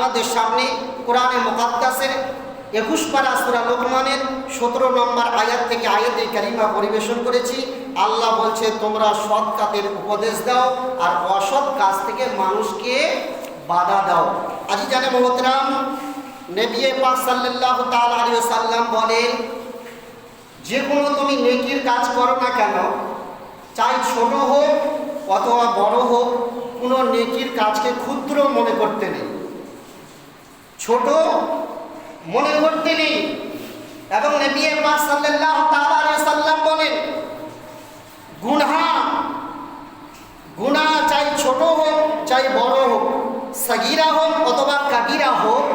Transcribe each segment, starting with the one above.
আপনাদের সামনে কোরআনে মুকাদ্দাসের 21 পারা সূরা লোকমানের 17 নম্বর আয়াত থেকে আয়াতে কারিমা পরিবেশন করেছি। আল্লাহ বলছে, তোমরা সৎ কাজের উপদেশ দাও আর অসৎ কাজ থেকে মানুষকে বাধা দাও। আজিজানে মোহতারাম, নবী পাক সাল্লাল্লাহু তাআলা আলাইহি ওয়াসাল্লাম বলেন, যে কোনো তুমি নেকির কাজ করো না কেন, চাই ছোট হোক অথবা বড় হোক, কোনো নেকির কাজকে ক্ষুদ্র মনে করতে নেই, ছোট মনে করতে নেই। এবং নবী পাক সাল্লাল্লাহু তাআলা আলাইহি ওয়াসাল্লাম বলেন, গুনাহ চাই ছোট হোক চাই বড় হোক, সাগীরা হোক অথবা কাবীরা হোক,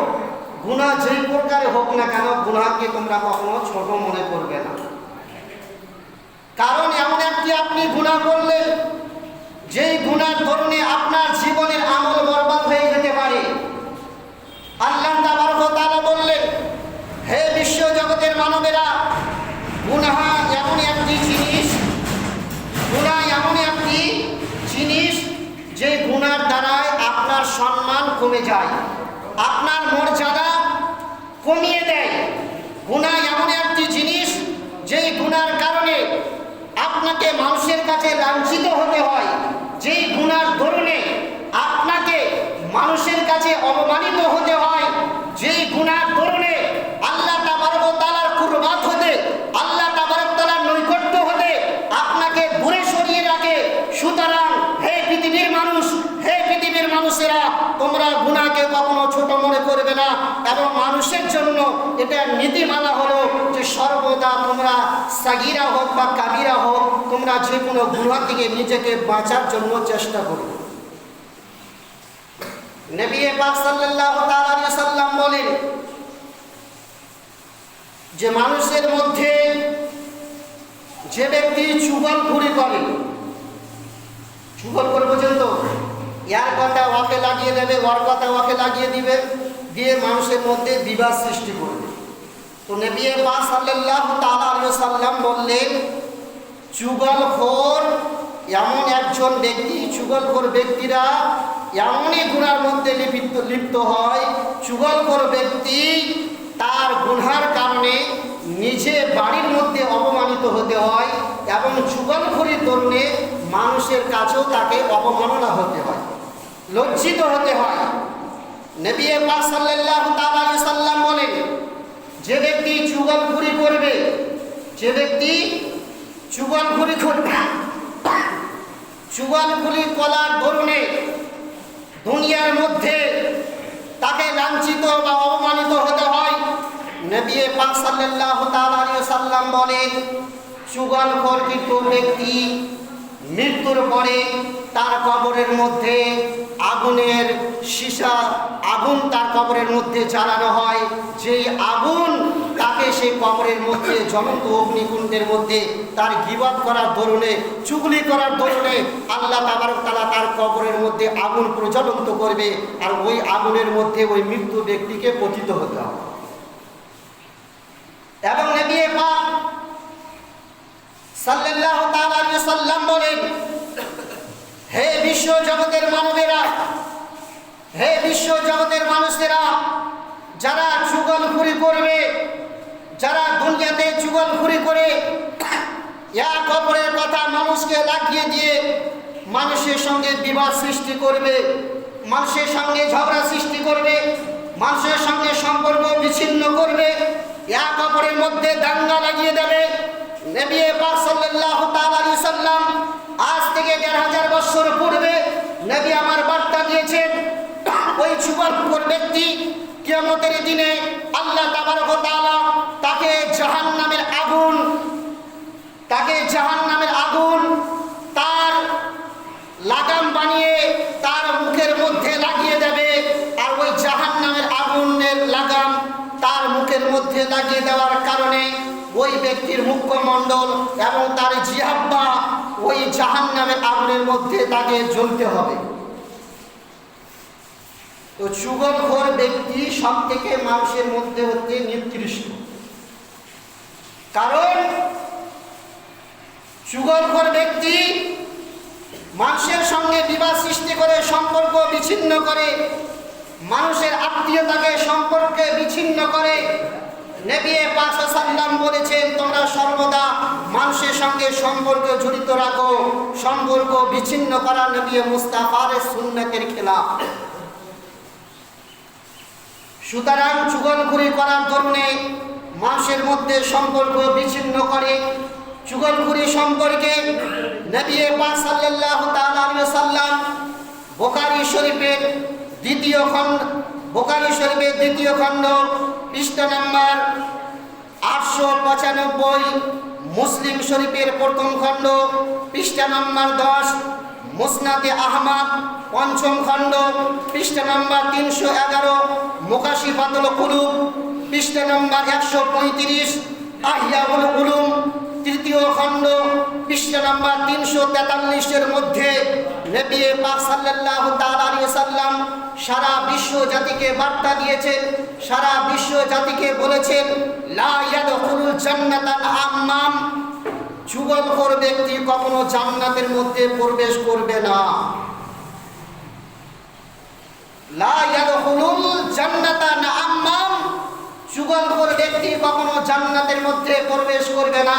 গুনাহ যেই প্রকারে হোক না কেন, গুনাহকে তোমরা কখনো ছোট মনে করবে না। কারণ এমন একটি আপনি গুনাহ করলেন যেই গুনার কারণে আপনার জীবনের আমল বরবাদ হয়ে যেতে পারে। আল্লাহ তাবারক ওয়া তাআলা বললেন, হে বিশ্ব জগতের মানবেরা, গুনাহ এমন একটি জিনিস যে গুনার দ্বারায় আপনার সম্মান কমে যায়, আপনার মর্যাদা কমিয়ে দেয়। গুনাহ এমন একটি জিনিস যেই গুনার কারণে আপনাকে মানুষের কাছে লাঞ্ছিত হতে হয়, যেই গুনার দরুনে আপনাকে মানুষের কাছে অপমানিত হতে হয়, যেই গুনার দরুনে আল্লাহ তাবারক ওয়া তাআলার কুরবাত হতে, আল্লাহ তাবারক ওয়া তাআলার নৈকট্য হতে আপনাকে দূরে সরিয়ে রাখে। সুতরাং হে পৃথিবীর মানুষেরা, তোমরা গুনাহকে কখনো ছোট মনে করবে না। এবং মানুষের জন্য এটা নীতিমালা হলো যে সর্বদা তোমরা সাগীরা হোক বা কাবীরা হোক, তোমরা যে কোনো গুনাহ থেকে নিজেকে বাঁচার জন্য চেষ্টা করো। নবী পাক সাল্লাল্লাহু তাআলা আলাইহি ওয়াসাল্লাম বলেন যে মানুষের মধ্যে যে ব্যক্তি চুগলখড়ি করে, চুগল করে পর্যন্ত ইয়ার কথা ওকে লাগিয়ে দেবে, ওর কথা ওকে লাগিয়ে দিবে, দিয়ে মানুষের মধ্যে বিবাদ সৃষ্টি করবে। তো নবী পাক সাল্লাল্লাহু তাআলা আলাইহি ওয়াসাল্লাম বললেন, চুগলখোর এমন একজন ব্যক্তি, চুগলখোর ব্যক্তিরা এমনই গুনার মধ্যে লিপ্ত হয়, চুগলখোর ব্যক্তি তার গুনার কারণে নিজে বাড়ির মধ্যে অপমানিত হতে হয় এবং চুগলখড়ির কারণে মানুষের কাছেও তাকে অপমাননা হতে হয়, লজ্জিত হতে হয়। নবী পাক সাল্লাল্লাহু তাআলা আলাইহি ওয়াসাল্লাম বলেন, যে ব্যক্তি চুগলখড়ি করবে, যে ব্যক্তি চুগলখড়ি করবে, চুগলখড়ি করার কারণে দুনিয়ার মধ্যে তাকে লাঞ্ছিত বা অপমানিত হতে হয়, নবী পাক সাল্লাল্লাহু তাআলা আলাইহি ওয়াসাল্লাম বলেন, চুগলখড়কৃত ব্যক্তি মৃত্যুর পরে তার কবরের মধ্যে আগুনের সীসা, আগুন তার কবরের মধ্যে জ্বালানো হয়। যেই আগুন তাকে সেই কবরের মধ্যে জ্বলন্ত অগ্নিকুণ্ডের মধ্যে তার গীবত করার দরুনে, চুগলি করার দরুনে আল্লাহ তাবারক তাআলা তার কবরের মধ্যে আগুন প্রজ্বলন্ত করবে, আর ওই আগুনের মধ্যে ওই মৃত্যু ব্যক্তিকে পতিত হতে হবে। এবং নবী পাক সাল্লাল্লাহু তাআলা আলাইহি ওয়াসাল্লাম বলেন, হে বিশ্ব জগতের মানবেরা, হে বিশ্ব জগতের মানুষেরা, যারা চুগলখড়ি করবে, যারা দুনিয়াতে চুগলখড়ি করে এক অপরের কথা মানুষকে লাগিয়ে দিয়ে মানুষের সঙ্গে বিবাদ সৃষ্টি করবে, মানুষের সঙ্গে ঝগড়া সৃষ্টি করবে, মানুষের সঙ্গে সম্পর্ক বিচ্ছিন্ন করবে, এক অপরের মধ্যে দাঙ্গা লাগিয়ে দেবে। নবী পাক সাল্লাল্লাহু তাআলা আলাইহি ওয়াসাল্লাম আজ থেকে ১৫০০ বছর পূর্বে নবী আমার বার্তা দিয়েছেন, ওই চুগলখোর ব্যক্তি কিয়ামতের দিনে আল্লাহ তাবারক ওয়া তাআলা তাকে জাহান্নামের আগুন তার লাগাম বানিয়ে তার মুখের মধ্যে লাগিয়ে দেবে। আর ওই জাহান্নামের আগুনের লাগাম তার মুখের মধ্যে লাগিয়ে দেওয়ার কারণে ওই ব্যক্তির মুখমণ্ডল এবং তার জিহ্বা ওই জাহান্নামের আগুনের মধ্যে তাকে জ্বলতে হবে। তো চুগলখোর ব্যক্তি সব থেকে মানুষের মধ্যে হতে নিকৃষ্ট, কারণ চুগলখোর ব্যক্তি মানুষের সঙ্গে বিবাদ সৃষ্টি করে, সম্পর্ক বিচ্ছিন্ন করে, মানুষের আত্মীয়তাকে সম্পর্কে বিচ্ছিন্ন করে। নবী পাক সাল্লাল্লাহু আলাইহি বলেছেন, তোমরা সর্বদা মানুষের সঙ্গে সম্পর্ক জড়িত রাখো। সম্পর্ক বিচ্ছিন্ন করা নবী মুস্তাফার সুন্নতের খেলাফ। সুতরাং চুগলখুরি করার কারণে মানুষের মধ্যে সম্পর্ক বিচ্ছিন্ন করে। চুগলখুরি সম্পর্কে নবী পাক সাল্লাল্লাহু তাআলা আলাইহি ওয়াসাল্লাম বুখারী শরীফের দ্বিতীয় খণ্ড পৃষ্ঠা নম্বর 895, মুসলিম শরীফের প্রথম খণ্ড পৃষ্ঠা নম্বর 10, মুসনাদে আহমদ পঞ্চম খণ্ড পৃষ্ঠা নম্বর 311, মুকাশিফাতুল কুলুব পৃষ্ঠা নম্বর 135, আহিয়াউল উলুম তৃতীয় খণ্ড পৃষ্ঠা নম্বর 343 মধ্যে নবী পাক সাল্লাল্লাহু তাআলা আলাইহি ওয়াসাল্লাম সারা বিশ্ব জাতিকে বার্তা দিয়েছেন। সারা বিশ্ব জাতিকে বলেছেন, লা ইয়াদখুলুল জান্নাতাল আম্মাম, চুগলখোর ব্যক্তি কখনো জান্নাতের মধ্যে প্রবেশ করবে না। লা ইয়াদখুলুল জান্নাতাল আম্মাম, চুগলখোর ব্যক্তি কখনো জান্নাতের মধ্যে প্রবেশ করবে না।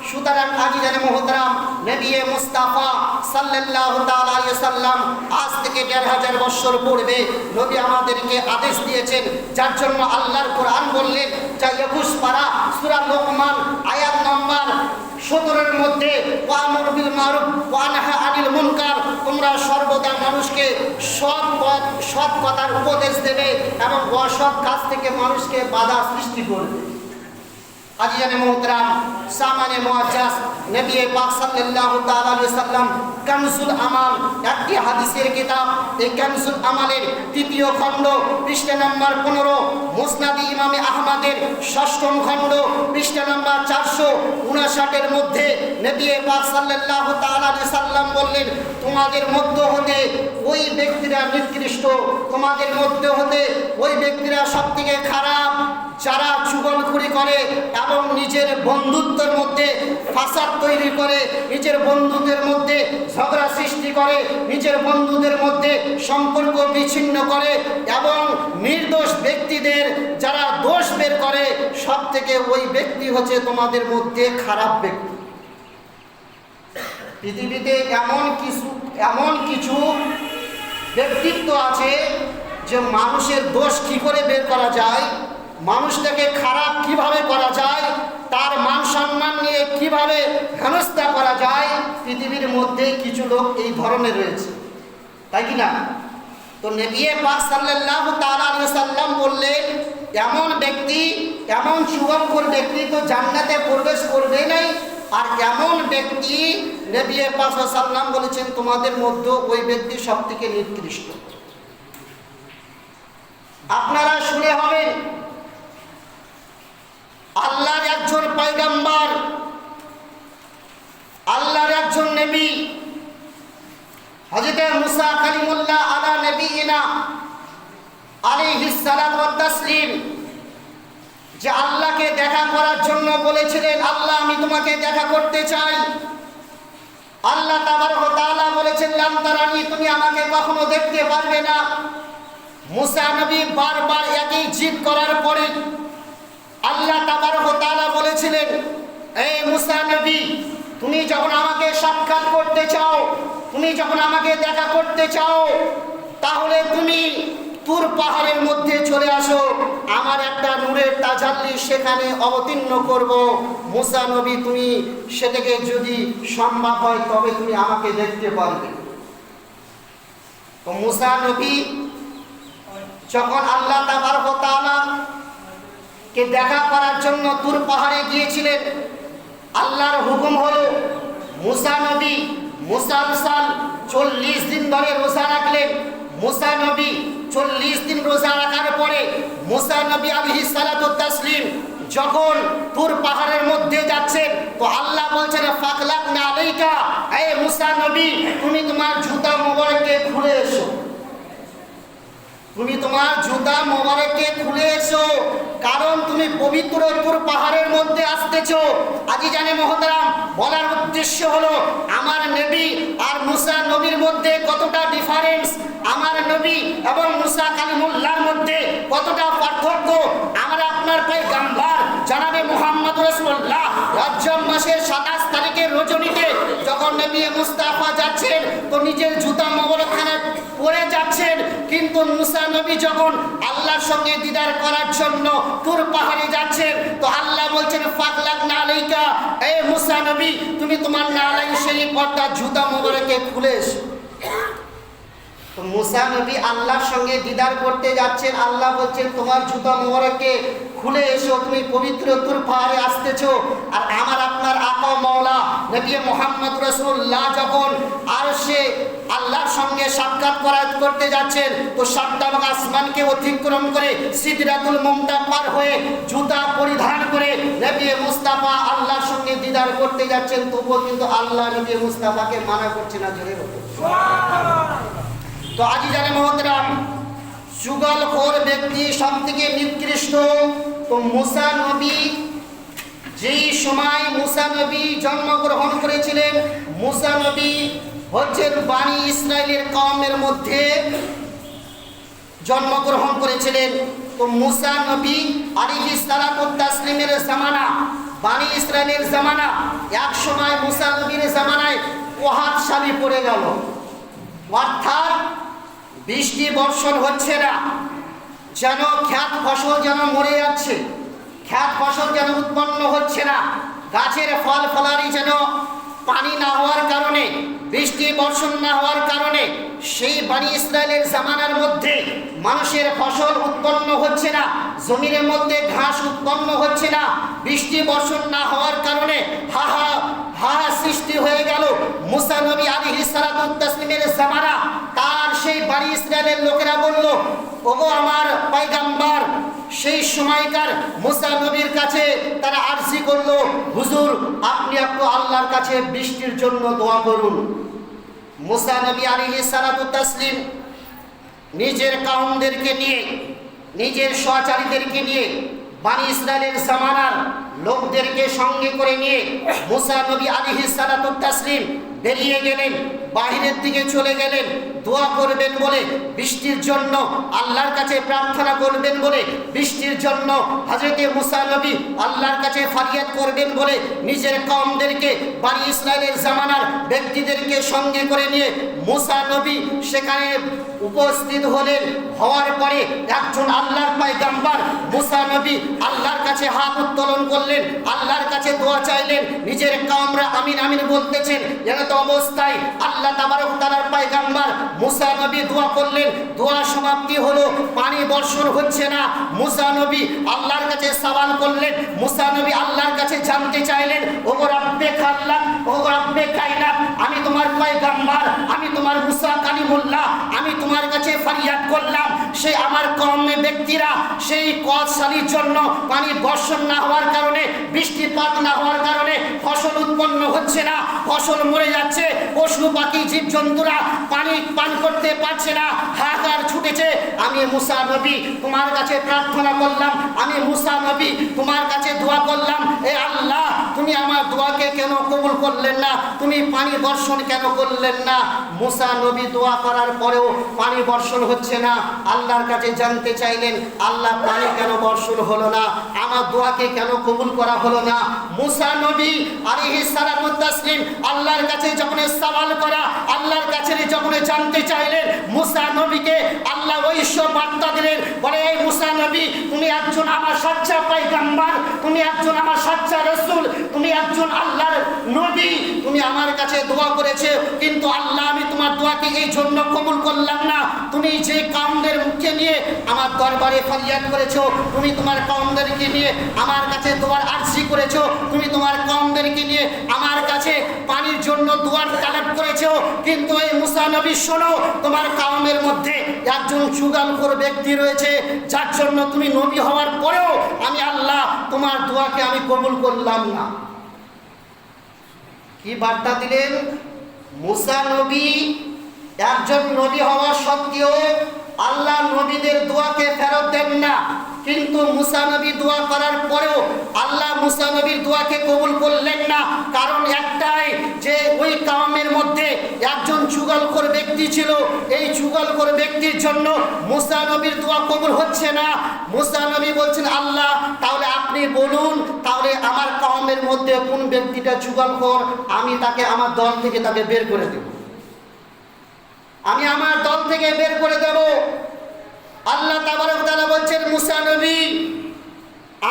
সুতরাং আজিজানে মুহতারাম, নবী মুস্তাফা সাল্লাল্লাহু তাআলা আলাইহি ওয়াসাল্লাম আজ থেকে ১৫০০ বছর পূর্বে নবী আমাদেরকে আদেশ দিয়েছেন, যার জন্য আল্লাহর কোরআন বললেন, যা ২১ পারা সূরা লোকমান আয়াত নম্বর ১৭ মধ্যে, ওয়ামুর বিল মারুফ ওয়া নাহা আনিল মুনকার, তোমরা সর্বদা মানুষকে সৎ কথার উপদেশ দেবে এবং অসৎ কাজ থেকে মানুষকে বাধা সৃষ্টি করবে। আজিজানে মুহতারাম, সামানে মুআজ্জাজ, নবী পাক সাল্লাল্লাহু তাআলা আলাইহি ওয়াসাল্লাম কানজুল আমাল একটি হাদিসের কিতাব, এই কানজুল আমালের তৃতীয় খণ্ড পৃষ্ঠা নম্বর 15, মুসনাদ ইমামে আহমদের ষষ্ঠম খণ্ড পৃষ্ঠা নম্বর 459 মধ্যে নবী পাক সাল্লাল্লাহু তাআলা আলাইহি ওয়াসাল্লাম বললেন, তোমাদের মধ্য হতে ওই ব্যক্তিরা নিকৃষ্ট, তোমাদের মধ্য হতে ওই ব্যক্তিরা সবথেকে খারাপ, যারা চুগলখুরি করে এবং নিজের বন্ধুত্বের মধ্যে ফাসাদ তৈরি করে, নিজের বন্ধুদের মধ্যে ঝগড়া সৃষ্টি করে, নিজের বন্ধুদের মধ্যে সম্পর্ক বিচ্ছিন্ন করে এবং নির্দোষ ব্যক্তিদের যারা দোষ বের করে, সব থেকে ওই ব্যক্তি হচ্ছে তোমাদের মধ্যে খারাপ ব্যক্তি। পৃথিবীতে এমন কিছু ব্যক্তিত্ব আছে যে মানুষের দোষ কি করে বের করা যায়, মানুষটাকে খারাপ কিভাবে করা যায়, তার মান সম্মান নিয়ে কিভাবে হেনস্থা করা যায়, পৃথিবীর মধ্যে কিছু লোক এই ধরনের রয়েছে, তাই কি না? তো নবী পাক সাল্লাল্লাহু তাআলা আলাইহি ওয়াসাল্লাম বললেন, এমন ব্যক্তি, এমন চুগলখোর ব্যক্তি তো জান্নাতে প্রবেশ করবে নাই। আর এমন ব্যক্তি নবী পাক সাল্লাল্লাহু আলাইহি ওয়াসাল্লাম বলেছেন, তোমাদের মধ্যে ওই ব্যক্তি সবথেকে নিকৃষ্ট। আপনারা শুনে হবেন, আল্লাহর একজন পয়গম্বর, আল্লাহর একজন নবী হযরত মুসা কালিমুল্লাহ আলা নবিয়িনা আলাইহিস সালাতু ওয়াত তাসলিম, যে আল্লাহকে দেখা করার জন্য বলেছিলেন, আল্লাহ আমি তোমাকে দেখা করতে চাই। আল্লাহ তাবারক ওয়া তাআলা বলেছেন, লাম তারানি, তুমি আমাকে কখনো দেখতে পারবে না। মুসা নবী বারবার একই জিদ করার পরে আল্লাহ তাবারক ওয়া তাআলা বলেছিলেন, এই মুসা নবী, তুমি যখন আমাকে সাক্ষাৎ করতে চাও, তুমি যখন আমাকে দেখা করতে চাও, তাহলে তুমি তুর পাহাড়ের মধ্যে চলে আসো, আমার একটা নূরের তাজাল্লি সেখানে অবতীর্ণ করব। মুসা নবী, তুমি সেটাকে যদি সম্ভব হয় তবে তুমি আমাকে দেখতে পারবে। তো মুসা নবী যখন আল্লাহ তাবারক ওয়া তাআলা কে দেখা করার জন্য তুর পাহাড়ে গিয়েছিলেন, আল্লাহর হুকুম হলো মুসা নবী মুসালসাল 40 দিন ধরে রোজা রাখলেন। মুসা নবী 40 দিন রোজা রাখার পরে মুসা নবী আলাইহিস সালাতু ওয়াত তাসলিম যখন তুর পাহাড়ের মধ্যে যাচ্ছেন, তো আল্লাহ বলছেন, ফাকলাকনা আলাইকা, এই মুসা নবী, তুমি তোমার জুতা মোবারককে খুলে এসো। তুমি তোমার জুতা মোবারককে খুলে এসো, কারণ তুমি পবিত্র তুর পাহাড়ের মধ্যে আসতেছো। আজি জানে মহতারাম, বলার উদ্দেশ্য হলো আমার নবী আর মুসা নবীর মধ্যে কতটা ডিফারেন্স, আমার নবী এবং মুসা কালিমুল্লাহর মধ্যে কতটা পার্থক্য। আমরা আপনার পয়গম্বর জনাবে মুহাম্মদ রাসূলুল্লাহ রজব মাসের 27 তারিখের রজনীতে যখন নবী মুস্তাফা যাচ্ছেন তো নিজের জুতা মোবারকখানা পরে যাচ্ছেন, কিন্তু মুসা নবী যখন আল্লাহর সঙ্গে দিদার করার জন্য তুর পাহাড়ে যাচ্ছেন তো আল্লাহ বলছেন ফাকলাকনা আলাইকা, এ মুসা নবী তুমি তোমার নালাইন শরীফ অর্থাৎ জুতা মোবারকে খুলে এসো। তো মুসা নবী আল্লাহর সঙ্গে দিদার করতে যাচ্ছেন, আল্লাহ বলছেন তোমার জুতা মোবারককে খুলে এসো, তুমি পবিত্র তুর পাহাড়ে আসতেছো। আর আমার আপনার আকা মাওলা নবী মুহাম্মদ রাসূলুল্লাহ যখন আরশে আল্লাহর সঙ্গে সাক্ষাৎ করতে যাচ্ছেন তো সাতটা আসমানকে অতিক্রম করে সিদরাতুল মুনতাহা পার হয়ে জুতা পরিধান করে নবী মুস্তাফা আল্লাহর সঙ্গে দিদার করতে যাচ্ছেন, তবুও কিন্তু আল্লাহ নবী মুস্তাফাকে মানা করছে না। জোরে বলুন সুবহানাল্লাহ। তো আজি জানে মহতরাম, যুগলখোর ব্যক্তি সবথেকে নিকৃষ্ট। তো মুসা নবী যেই সময় মুসা নবী জন্মগ্রহণ করেছিলেন, মুসা নবী হচ্ছেন বানি ইসরায়েলের কওমের মধ্যে জন্মগ্রহণ করেছিলেন। তো মুসা নবী আলাইহিস সালাতু তাসলিমের জামানা, বানি ইসরায়েলের জামানা, এক সময় মুসা নবীর জামানায় ওয়াহাবশালী পড়ে গেল, অর্থাৎ বৃষ্টি বর্ষণ হচ্ছে না, যেন খ্যাত ফসল যেন মরে যাচ্ছে, খ্যাত ফসল যেন উৎপন্ন হচ্ছে না, গাছের ফল ফলারি যেন পানি না হওয়ার কারণে, বৃষ্টি বর্ষণ না হওয়ার কারণে সেই বানি ইসরায়েলের জামানার মধ্যে মানুষের ফসল উৎপন্ন হচ্ছে না, জমিনের মধ্যে ঘাস উৎপন্ন হচ্ছে না, বৃষ্টি বর্ষণ না হওয়ার কারণে হাহা সৃষ্টি হয়ে গেল। মুসা নবী আলাইহিস সালাতু তাসলিমের জামানা, তার সেই বানি ইসরায়েলের লোকেরা বলল, ওগো আমার পয়গম্বর, সেই সময়কার মুসা নবীর কাছে তারা আরজি করলো, হুজুর আপনি একটু আল্লাহর কাছে বৃষ্টির জন্য দোয়া করুন। মুসা নবী আলাইহিস সালাতু তাসলিম নিজের কাউমদেরকে নিয়ে, নিজের সহচারীদেরকে নিয়ে, বানি ইসরায়েলের জামানার লোকদেরকে সঙ্গে করে নিয়ে মুসা নবী আলাইহিস সালাতু তাসলিম বেরিয়ে গেলেন, বাহিরের দিকে চলে গেলেন, দোয়া করবেন বলে, বৃষ্টির জন্য আল্লাহর কাছে প্রার্থনা করবেন বলে, বৃষ্টির জন্য হযরত মুসা নবী আল্লাহর কাছে ফরিয়াদ করবেন বলে নিজের কওমদেরকে, বানি ইসরায়েলের জামানার ব্যক্তিদেরকে সঙ্গে করে নিয়ে মুসা নবী সেখানে উপস্থিত হলেন। হওয়ার পরে একজন আল্লাহর পয়গম্বর মুসা নবী আল্লাহর কাছে হাত উত্তোলন করলেন, আল্লাহর কাছে দোয়া চাইলেন, নিজের কওমরা আমিন আমিন বলতেছেন। এমত অবস্থায় আল্লাহ তাবারক তাআলার পয়গম্বর মুসা নবী দোয়া করলেন, দোয়া সমাপ্তি হলো, পানি বর্ষণ হচ্ছে না। মুসা নবী আল্লাহর কাছে সওয়াল করলেন, মুসা নবী আল্লাহর কাছে জানতে চাইলেন, ওগো রব্বে খাল্লাক, ওগো রব্বে কায়নাত, আমি তোমার পয়গম্বর, আমি তোমার মুসা কালিমুল্লাহ, আমি তোমার কাছে ফরিয়াদ করলাম, সেই আমার কওমের ব্যক্তিরা সেই কওয়াশালির জন্য পানি বর্ষণ না হওয়ার কারণে, বৃষ্টিপাত না হওয়ার কারণে ফসল উৎপন্ন হচ্ছে না, ফসল মরে যাচ্ছে, পশু পাখি জীবজন্তুরা পানি পান করতে পারছে না, হাহাকার ছুটেছে। আমি মুসা নবী তোমার কাছে প্রার্থনা করলাম, আমি মুসা নবী তোমার কাছে দোয়া করলাম, এ আল্লাহ তুমি আমার দোয়াকে কেন কবুল করলেন না, তুমি পানি বর্ষণ কেন করলেন না? মুসা নবী দোয়া করার পরেও পানি বর্ষণ হচ্ছে না, আল্লাহর কাছে জানতে চাইলেন, আল্লাহ পানি কেন বর্ষণ হলো না, আমার দোয়াকে কেন কবুল করা হলো না? মুসা নবী আলাইহিস সালাতু তাসলিম আল্লাহর কাছে যখন সওয়াল করা, আল্লাহর কাছে যখন জানতে চাইলেন, মুসা নবীকে আল্লাহ ঐশ্ব বার্তা দিলেন, বলে এই মুসা নবী তুমি একজন আমার সচ্চা পয়গম্বর, তুমি একজন আমার সচ্চা রাসূল, তুমি একজন আল্লাহর নবী, তুমি আমার কাছে দোয়া করেছো, কিন্তু আল্লাহ আমি তোমার দোয়াকে এই জন্য কবুল করলাম না, তুমি যে কওমদের মুখে নিয়ে আমার দরবারে ফরিয়াদ করেছো, তুমি তোমার কওমদেরকে নিয়ে আমার কাছে দোয়ার আরজি করেছো, তুমি তোমার কওমদেরকে নিয়ে আমার কাছে পানির জন্য দোয়ার তালাব করেছো, কিন্তু এই মুসা নবী শোনো, তোমার কওমের মধ্যে একজন যুগালখোর ব্যক্তি রয়েছে, যার জন্য তুমি নবী হওয়ার পরেও আমি আল্লাহ তোমার দোয়াকে আমি কবুল করলাম না। কি বার্তা দিলেন? মুসা নবী একজন নবী হওয়া সত্ত্বেও, আল্লাহ নবী নবীদের দোয়াকে ফেরত দেন না, কিন্তু মুসা নবী দোয়া করার পরেও আল্লাহ মুসা নবীর দোয়াকে কবুল করলেন না। কারণ একটাই, যে ওই কাওমের মধ্যে একজন চুগলখোর ব্যক্তি ছিল। এই চুগলখোর ব্যক্তির জন্য মুসা নবীর দোয়া কবুল হচ্ছে না। মুসা নবী বলছেন, আল্লাহ তাহলে আপনি বলুন, তাহলে আমার কাওমের মধ্যে কোন ব্যক্তিটা চুগলখোর, আমি তাকে আমার দল থেকে তাকে বের করে দেব, আমি আমার দল থেকে বের করে দেব। আল্লাহ তাবারক তাআলা বলছেন, মুসা নবী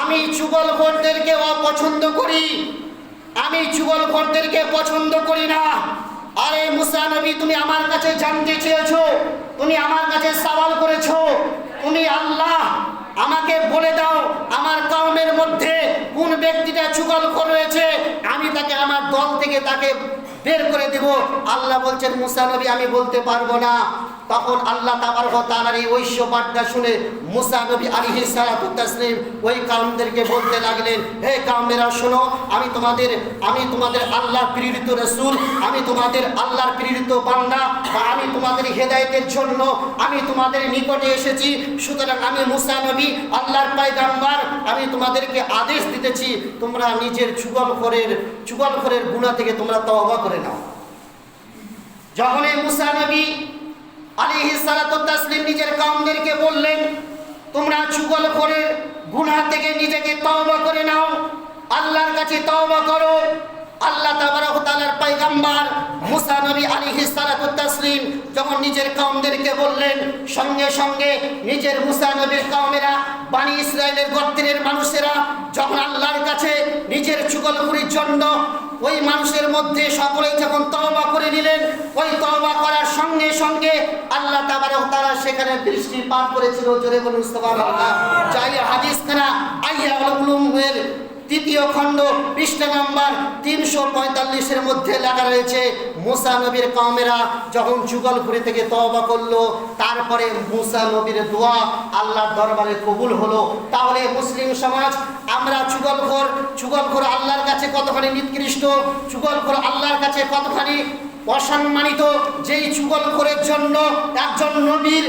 আমি চুগলখোরদেরকে অপছন্দ করি, আমি চুগলখোরদেরকে পছন্দ করি না। আরে মুসা নবী, তুমি আমার কাছে জানতে চেয়েছো, তুমি আমার কাছে সওয়াল করেছো, তুমি আল্লাহ আমাকে বলে দাও আমার কওমের মধ্যে কোন ব্যক্তিটা চুগলখোর রয়েছে, আমি তাকে আমার দল থেকে তাকে বের করে দেব। আল্লাহ বলছেন, মুসা নবী আমি বলতে পারবো না। তখন আল্লাহ তাবারক ওয়া তাআলার এই ঐশ্বর্যটা শুনে মুসা নবী আলাইহিস সালাতু তাসলিম ওই কাওমদেরকে বলতে লাগলেন, হে কাওমেরা শোনো, আমি তোমাদের আল্লাহর প্রেরিত রাসূল, আমি তোমাদের আল্লাহর প্রেরিত বান্দা, আমি তোমাদের হেদায়েতের জন্য আমি তোমাদের নিকটে এসেছি। সুতরাং আমি মুসা নবী আল্লাহর পয়গম্বর, আমি তোমাদেরকে আদেশ দিতেছি তোমরা নিজের চুগলখোরের গুনাহ থেকে তোমরা তওবা করে নাও। যখন এই মুসা নবী আলাইহিস সালাতু তাসলিম নিজের কওমদেরকে বললেন, তোমরা চুগলখোরের গুনাহ থেকে নিজেকে তওবা করে নাও, আল্লাহর কাছে তওবা করো। আল্লাহ তাবারক ওয়া তাআলার পয়গম্বর মুসা নবী আলাইহিস সালাতু তাসলিম যখন নিজের কওমদেরকে বললেন, সঙ্গে সঙ্গে নিজের মুসা নবীর কওমেরা, বনি ইসরাইলের গোত্রের মানুষেরা যখন আল্লাহর কাছে নিজের চুগলখোরির জন্য ওই মানুষের মধ্যে সকলেই যখন তওবা করে নিলেন, ওই তওবা করার সঙ্গে সঙ্গে আল্লাহ তাবারক ওয়া তাআলা সেখানে বৃষ্টিপাত করেছিল। জোরে বলুন সুবহানাল্লাহ। যাই হাদিস খানা আইয়া উলুমের 3য় খণ্ড পৃষ্ঠা নাম্বার 345 মধ্যে লেখা রয়েছে, মুসা নবীর কওমেরা যখন চুগলখোরি থেকে তওবা করলো, তারপরে মুসা নবীর দোয়া আল্লাহর দরবারে কবুল হলো। তাহলে মুসলিম সমাজ, আমরা চুগলখোর আল্লাহর কাছে কতখানি নিকৃষ্ট, চুগলখোর আল্লাহর কাছে কতখানি অসম্মানিত। যেই চুগলখোরের জন্য একজন নবীর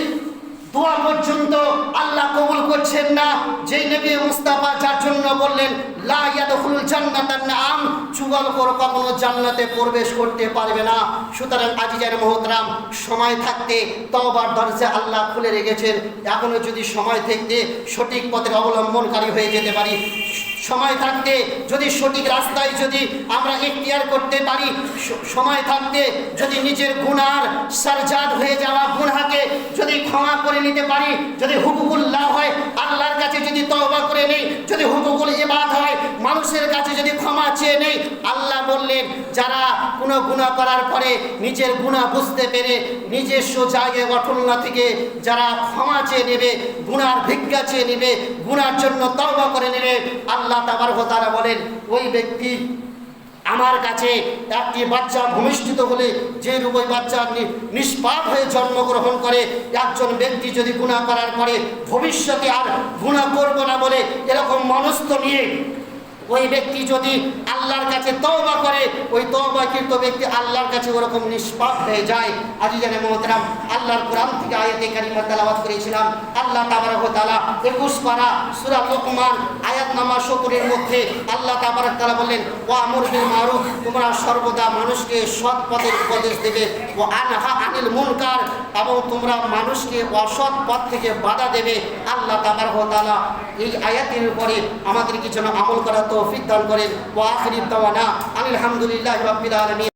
দোয়া পর্যন্ত আল্লাহ কবুল করছেন না, যেই নবী মুস্তাফা যার জন্য বললেন লা ইয়াদখুলুল জান্নাতান নাম, চুগলখোর কখনো জান্নাতে প্রবেশ করতে পারবে না। সুতরাং আজিজান মুহতারাম, সময় থাকতে তওবার দরজা আল্লাহ খুলে রেখেছেন। এখনো যদি সময় থাকতে সঠিক পথের অবলম্বনকারী হয়ে যেতে পারি, সময় থাকতে যদি সঠিক রাস্তায় যদি আমরা ইখতিয়ার করতে পারি, সময় থাকতে যদি নিজের গুনার সারজাদ হয়ে যাওয়া গুনাহকে যদি ক্ষমা করে নিতে পারি, যদি হুকুকুল্লাহ হয় আল্লাহর কাছে যদি তওবা করে নেই, যদি হুকুকুল ইবাদ হয় মানুষের কাছে যদি ক্ষমা চেয়ে নেই, আল্লাহ বললেন যারা কোনো গুনাহ করার পরে নিজের গুনাহ বুঝতে পেরে নিজস্ব জায়গায় অটলনা থেকে যারা ক্ষমা চেয়ে নেবে, গুনার ভিক্ষা চেয়ে নেবে, গুনার জন্য তওবা করে নেবে, আল্লাহ তাবারক ওয়া তাআলা বলেন ওই ব্যক্তি আমার কাছে একটি বাচ্চা ভূমিষ্ঠিত হলে যে রূপে বাচ্চা নিষ্পাপ হয়ে জন্মগ্রহণ করে, একজন ব্যক্তি যদি গুনাহ করার পরে ভবিষ্যতে আর গুনাহ করব না বলে এরকম মনস্থ নিয়ে ওই ব্যক্তি যদি আল্লাহর কাছে তওবা করে, ওই তওবাকৃত ব্যক্তি আল্লাহর কাছে ওরকম নিষ্পাপ হয়ে যায়। আজিজানে মুহতারাম, আল্লাহর কোরআন থেকে আয়াতে কারিমা তেলাওয়াত করেছিলাম। আল্লাহ তাবারক ওয়া তাআলা 21 পারা সূরা লুকমান আয়াত নাম্বার 70 এর মধ্যে আল্লাহ তাবারক তাআলা বললেন, ওয়া আমর বিল মারুফ, তোমরা সর্বদা মানুষকে সৎ পথের উপদেশ দেবে, ও আনহা আনিল মুনকার, এবং তোমরা মানুষকে অসৎ পথ থেকে বাধা দেবে। আল্লাহ তাবারক ওয়া তাআলা এই আয়াতের উপরে আমাদেরকে যেন আমল করা তৌফিক দান করেন। ওয়া আখিরু দাওয়ানা আলহামদুলিল্লাহি রাব্বিল আলামিন।